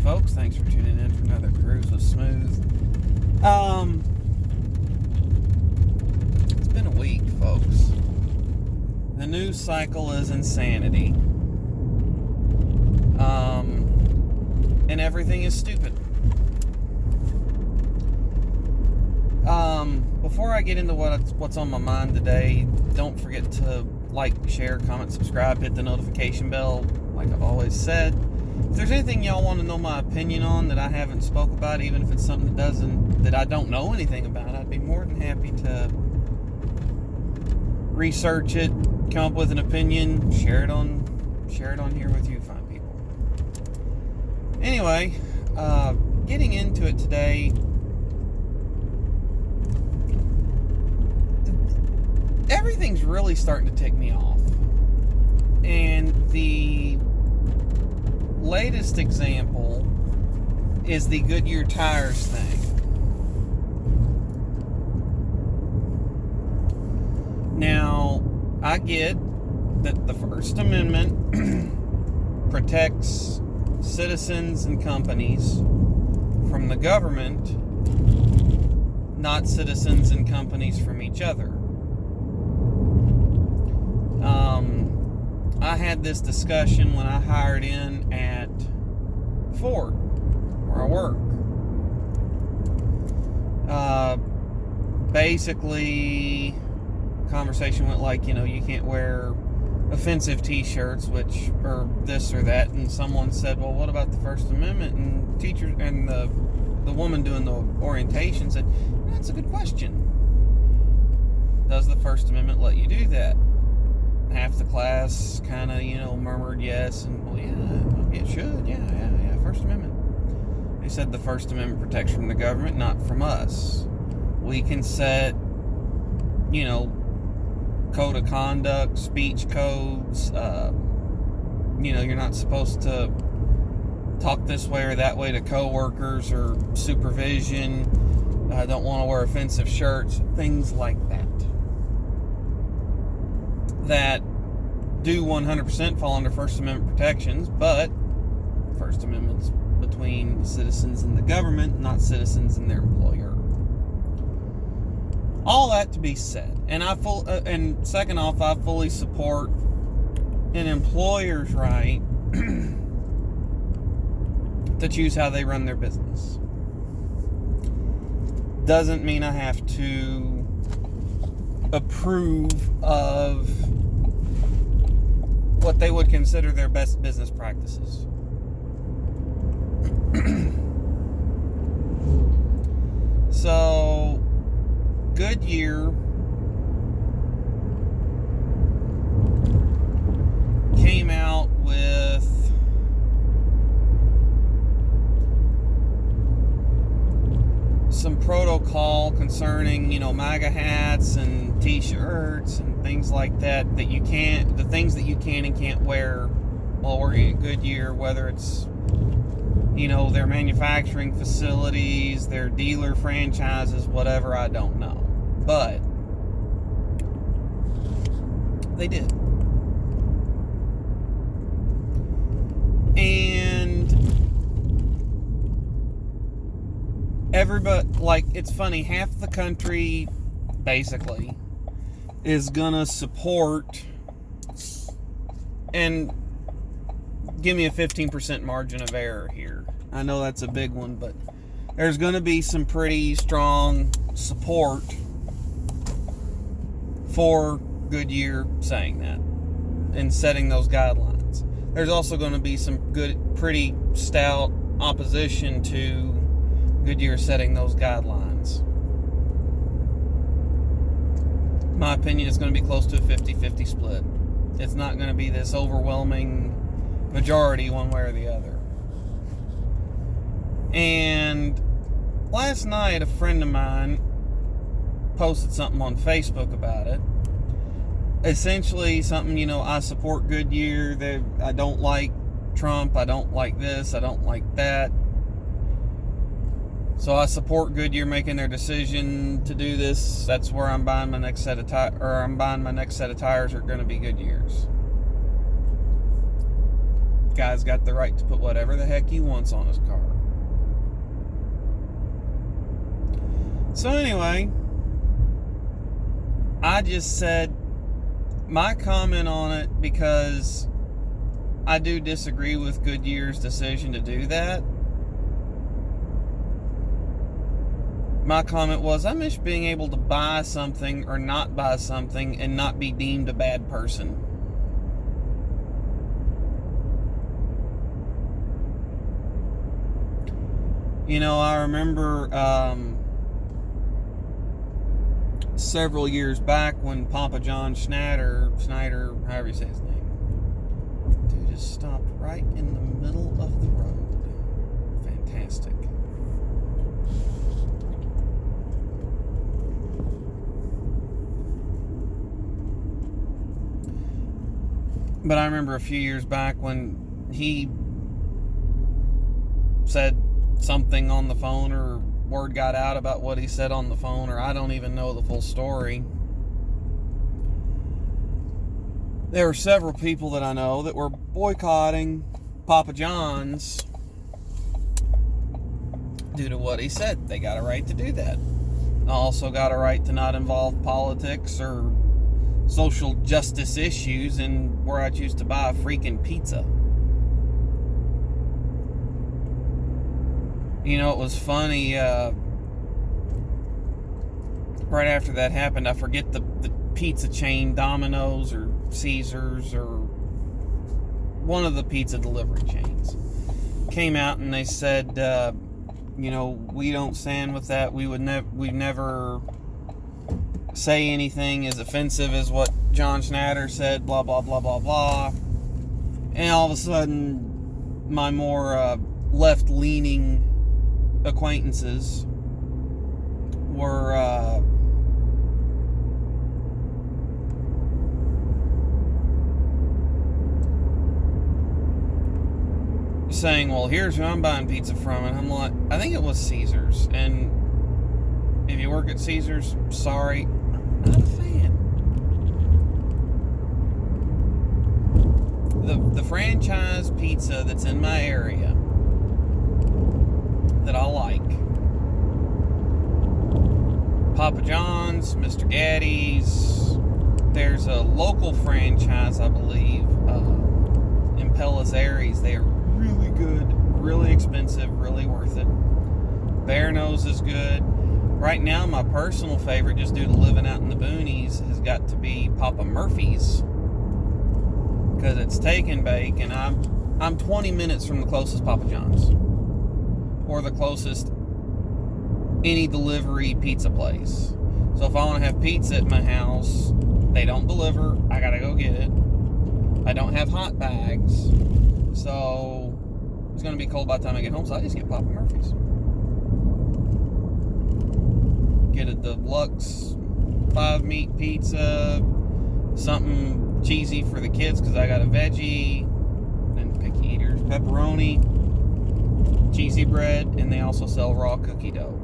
folks, thanks for tuning in for another Cruise with Smooth. It's been a week, folks. The news cycle is insanity. And everything is stupid. Before I get into what's on my mind today, don't forget to like, share, comment, subscribe, hit the notification bell, like I've always said. If there's anything y'all want to know my opinion on that I haven't spoke about, even if it's something that I don't know anything about, I'd be more than happy to research it, come up with an opinion, share it on here with you fine people. Anyway, getting into it today. Everything's really starting to tick me off. And the latest example is the Goodyear tires thing. Now, I get that the First Amendment protects citizens and companies from the government, not citizens and companies from each other. I had this discussion when I hired in at Ford, where I work. Basically, conversation went like, you can't wear offensive t-shirts, which, or this or that, and someone said, well, what about the First Amendment? And teacher, and the woman doing the orientation said, that's a good question. Does the First Amendment let you do that? Half the class kind of, murmured yes, and well, yeah, it should, yeah, First Amendment. They said the First Amendment protects from the government, not from us. We can set, code of conduct, speech codes, you're not supposed to talk this way or that way to coworkers or supervision. Don't want to wear offensive shirts, things like that. That do 100% fall under First Amendment protections, but First Amendment's between citizens and the government, not citizens and their employer. All that to be said, and and second off, I fully support an employer's right to choose how they run their business. Doesn't mean I have to approve of what they would consider their best business practices. So, Goodyear came out with some protocol concerning, MAGA hats and t-shirts and things like that, the things that you can and can't wear while working at Goodyear, whether it's, their manufacturing facilities, their dealer franchises, whatever, I don't know. But they did. And everybody, it's funny, half the country basically is gonna support, and give me a 15% margin of error here. I know that's a big one, but there's gonna be some pretty strong support for Goodyear saying that and setting those guidelines. There's also going to be some pretty stout opposition to Goodyear setting those guidelines. In my opinion, it's going to be close to a 50-50 split. It's not going to be this overwhelming majority one way or the other. And last night, a friend of mine posted something on Facebook about it. Essentially, something, I support Goodyear. I don't like Trump. I don't like this. I don't like that. So I support Goodyear making their decision to do this. That's where I'm buying my next set of tires, are going to be Goodyear's. guy's got the right to put whatever the heck he wants on his car. So anyway, I just said my comment on it, because I do disagree with Goodyear's decision to do that. My comment was, I miss being able to buy something or not buy something and not be deemed a bad person. You know, I remember several years back when Papa John Snyder, however you say his name, dude, just stopped right in the middle of the road. Fantastic. But I remember a few years back when he said something on the phone, or word got out about what he said on the phone, or I don't even know the full story. There were several people that I know that were boycotting Papa John's due to what he said. They got a right to do that. Also got a right to not involve politics or social justice issues in where I choose to buy a freaking pizza. You know, it was funny, right after that happened, I forget the pizza chain, Domino's or Caesars or one of the pizza delivery chains, came out and they said, you know, we don't stand with that. We never say anything as offensive as what John Snyder said, blah, blah, blah, blah, blah. And all of a sudden, my more left-leaning acquaintances were saying, well, here's who I'm buying pizza from. And I'm like, I think it was Caesars. And if you work at Caesars, sorry, I'm not a fan. The franchise pizza that's in my area that I like, Papa John's, Mr. Gaddy's. There's a local franchise, I believe, in Pelizzaris. They are really good, really expensive, really worth it. Bear Nose is good. Right now, my personal favorite, just due to living out in the boonies, has got to be Papa Murphy's, because it's take and bake, and I'm 20 minutes from the closest Papa John's, or the closest any delivery pizza place. So if I want to have pizza at my house, they don't deliver, I gotta go get it. I don't have hot bags, so it's gonna be cold by the time I get home, so I just get Papa Murphy's. Get a deluxe 5-meat pizza, something cheesy for the kids because I got a veggie, and picky eaters, pepperoni, cheesy bread, and they also sell raw cookie dough.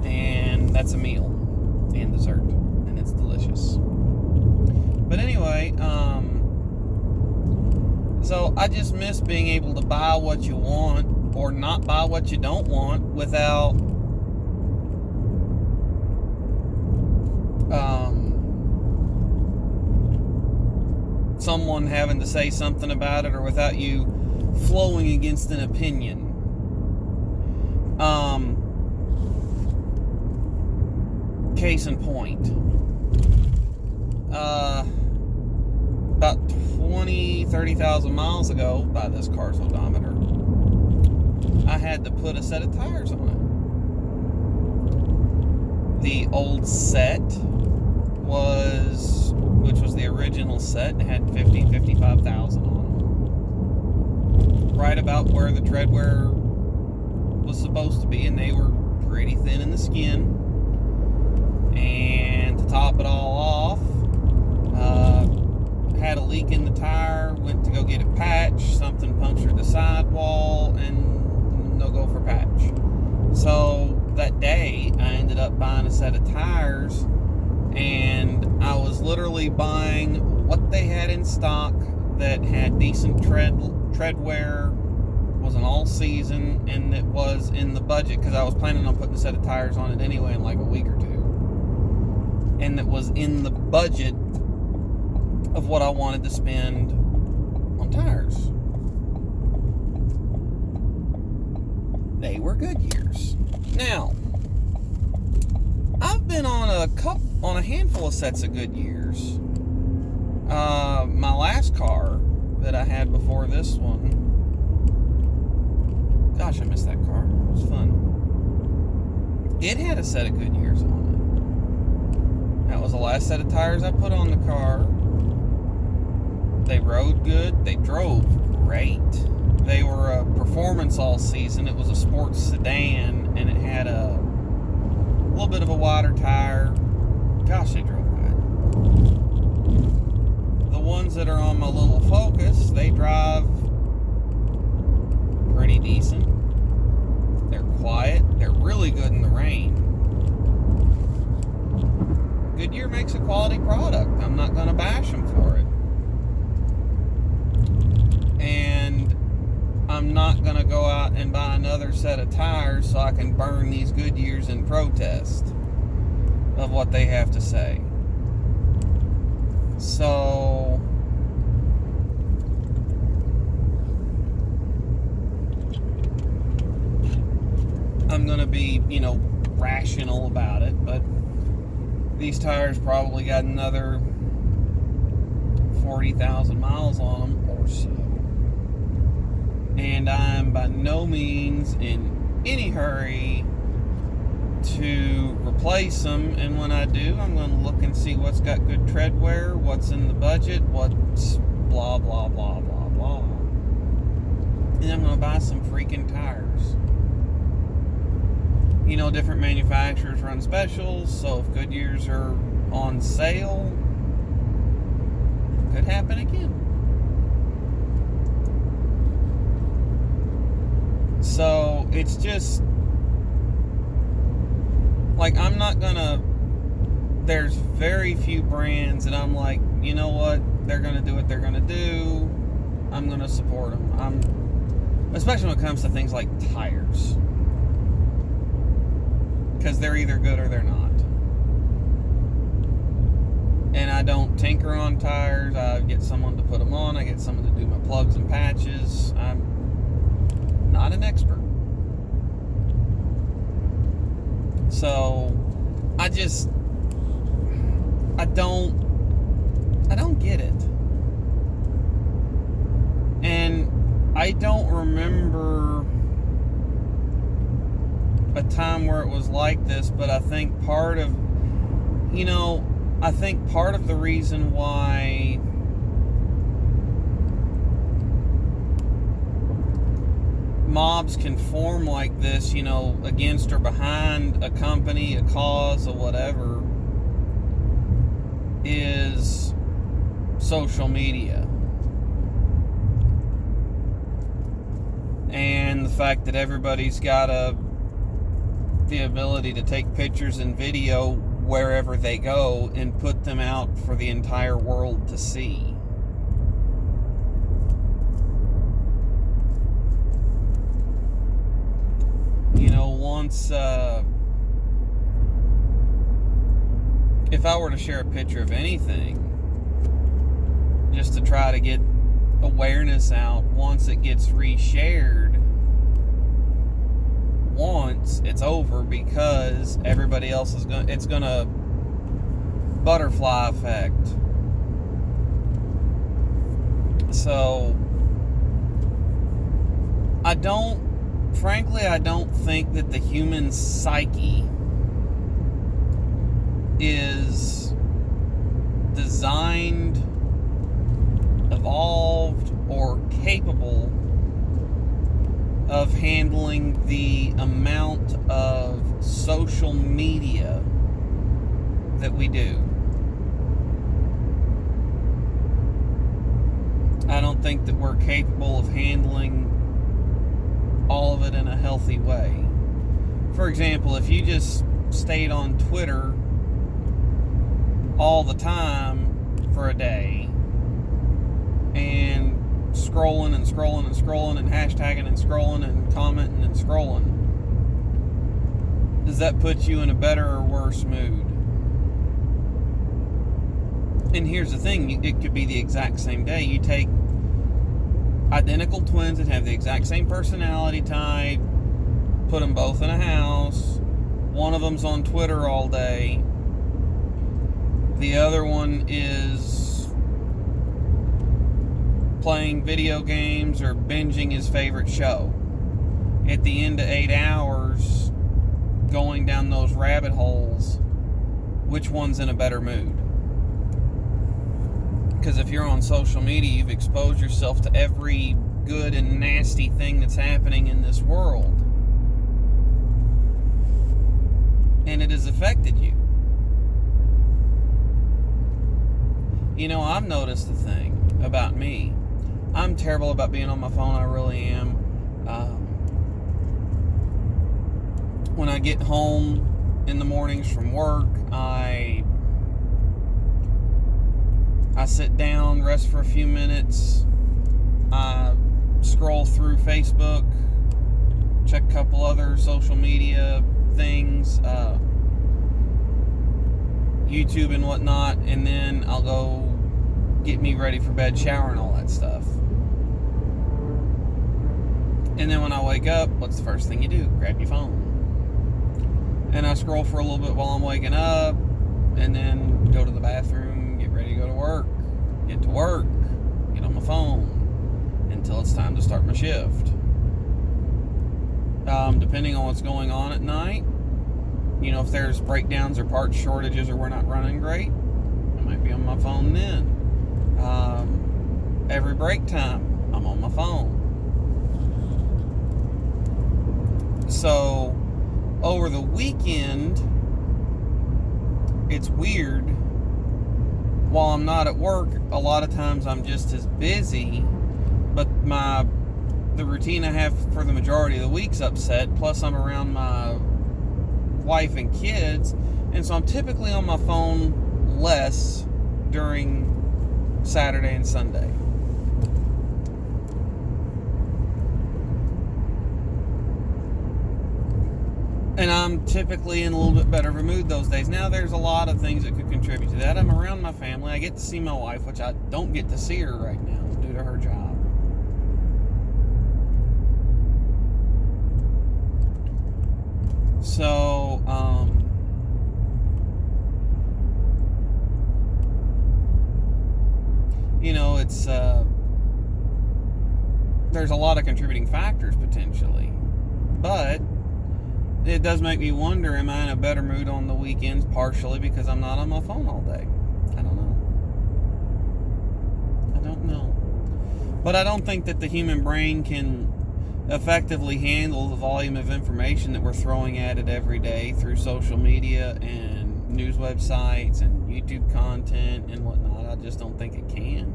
And that's a meal and dessert, and it's delicious. But anyway, so I just miss being able to buy what you want or not buy what you don't want without someone having to say something about it, or without you flowing against an opinion. Case in point, about 30,000 miles ago, by this car's odometer, I had to put a set of tires on it. The old set which was the original set, it had 55,000 on them. Right about where the tread wear was supposed to be, and they were pretty thin in the skin. And to top it all off, had a leak in the tire, went to go get it patched, something punctured the sidewall, and no go for patch. So that day, I ended up buying a set of tires, and I was literally buying what they had in stock that had decent tread wear, was an all season, and it was in the budget, because I was planning on putting a set of tires on it anyway in like a week or two, and it was in the budget of what I wanted to spend on tires. They were Goodyears. Now, I've been on a handful of sets of Goodyears. My last car that I had before this one, gosh, I missed that car. It was fun. It had a set of Goodyears on it. That was the last set of tires I put on the car. They rode good. They drove great. They were a performance all season. It was a sports sedan, and it had a little bit of a wider tire. Gosh, they drove good. The ones that are on my little Focus, they drive pretty decent. They're quiet. They're really good in the rain. Goodyear makes a quality product. I'm not going to bash them for it. And I'm not going to go out and buy another set of tires so I can burn these Goodyears in protest of what they have to say. So, I'm going to be, rational about it, but these tires probably got another 40,000 miles on them or so. And I'm by no means in any hurry to replace them. And when I do, I'm going to look and see what's got good tread wear, what's in the budget, what's blah, blah, blah, blah, blah. And I'm going to buy some freaking tires. Different manufacturers run specials, so if Goodyears are on sale, it could happen again. So, it's just, like, I'm not gonna, there's very few brands that I'm like, you know what, they're gonna do what they're gonna do, I'm gonna support them. Especially when it comes to things like tires. Because they're either good or they're not. And I don't tinker on tires. I get someone to put them on. I get someone to do my plugs and patches. I'm not an expert. So, I don't get it. And I don't remember a time where it was like this, but I think part of the reason why mobs can form like this, against or behind a company, a cause, or whatever, is social media. And the fact that everybody's got the ability to take pictures and video wherever they go and put them out for the entire world to see. Once if I were to share a picture of anything just to try to get awareness out, once it gets reshared, once it's over, because everybody else is it's gonna butterfly effect. So I don't think that the human psyche is designed, evolved, or capable of handling the amount of social media that we do. I don't think that we're capable of handling all of it in a healthy way. For example, if you just stayed on Twitter all the time for a day, and scrolling and scrolling and scrolling and hashtagging and scrolling and commenting and scrolling, does that put you in a better or worse mood? And here's the thing, it could be the exact same day. You take identical twins that have the exact same personality type, put them both in a house. One of them's on Twitter all day. The other one is playing video games or binging his favorite show. At the end of 8 hours, going down those rabbit holes, which one's in a better mood? Because if you're on social media, you've exposed yourself to every good and nasty thing that's happening in this world. And it has affected you. You know, I've noticed a thing about me. I'm terrible about being on my phone, I really am. When I get home in the mornings from work, I sit down, rest for a few minutes, I scroll through Facebook, check a couple other social media things, YouTube and whatnot, and then I'll go get me ready for bed, shower and all that stuff. And then when I wake up, what's the first thing you do? Grab your phone. And I scroll for a little bit while I'm waking up, and then go to the bathroom, get ready to go to work, get to work, get on my phone until it's time to start my shift. Depending on what's going on at night, you know, if there's breakdowns or part shortages or we're not running great, I might be on my phone then. Every break time, I'm on my phone. So, over the weekend, it's weird. While I'm not at work, a lot of times I'm just as busy, but the routine I have for the majority of the week's upset, plus I'm around my wife and kids, and so I'm typically on my phone less during Saturday and Sunday. And I'm typically in a little bit better of a mood those days. Now, there's a lot of things that could contribute to that. I'm around my family. I get to see my wife, which I don't get to see her right now due to her job. So, you know, it's, there's a lot of contributing factors potentially. But it does make me wonder, am I in a better mood on the weekends partially because I'm not on my phone all day? I don't know. But I don't think that the human brain can effectively handle the volume of information that we're throwing at it every day through social media and news websites and YouTube content and whatnot. I just don't think it can.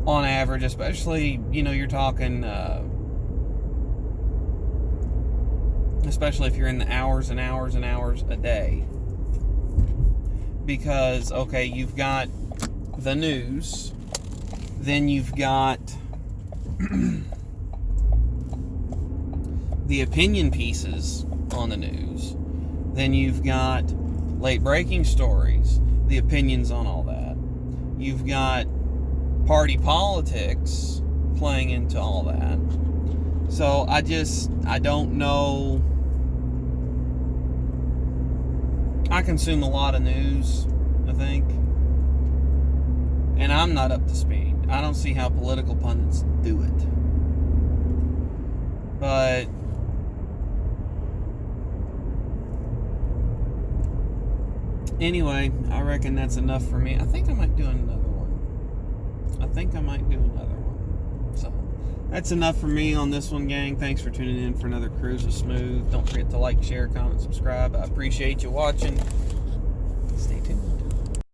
On average, especially, you know, you're talking... especially if you're in the hours and hours and hours a day. Because, okay, you've got the news, then you've got the opinion pieces on the news, then you've got late breaking stories, the opinions on all that. You've got party politics playing into all that. So I don't know. I consume a lot of news, I think. And I'm not up to speed. I don't see how political pundits do it. But anyway, I reckon that's enough for me. I think I might do another one. So that's enough for me on this one, gang. Thanks for tuning in for another Cruise of Smooth. Don't forget to like, share, comment, subscribe. I appreciate you watching. Stay tuned.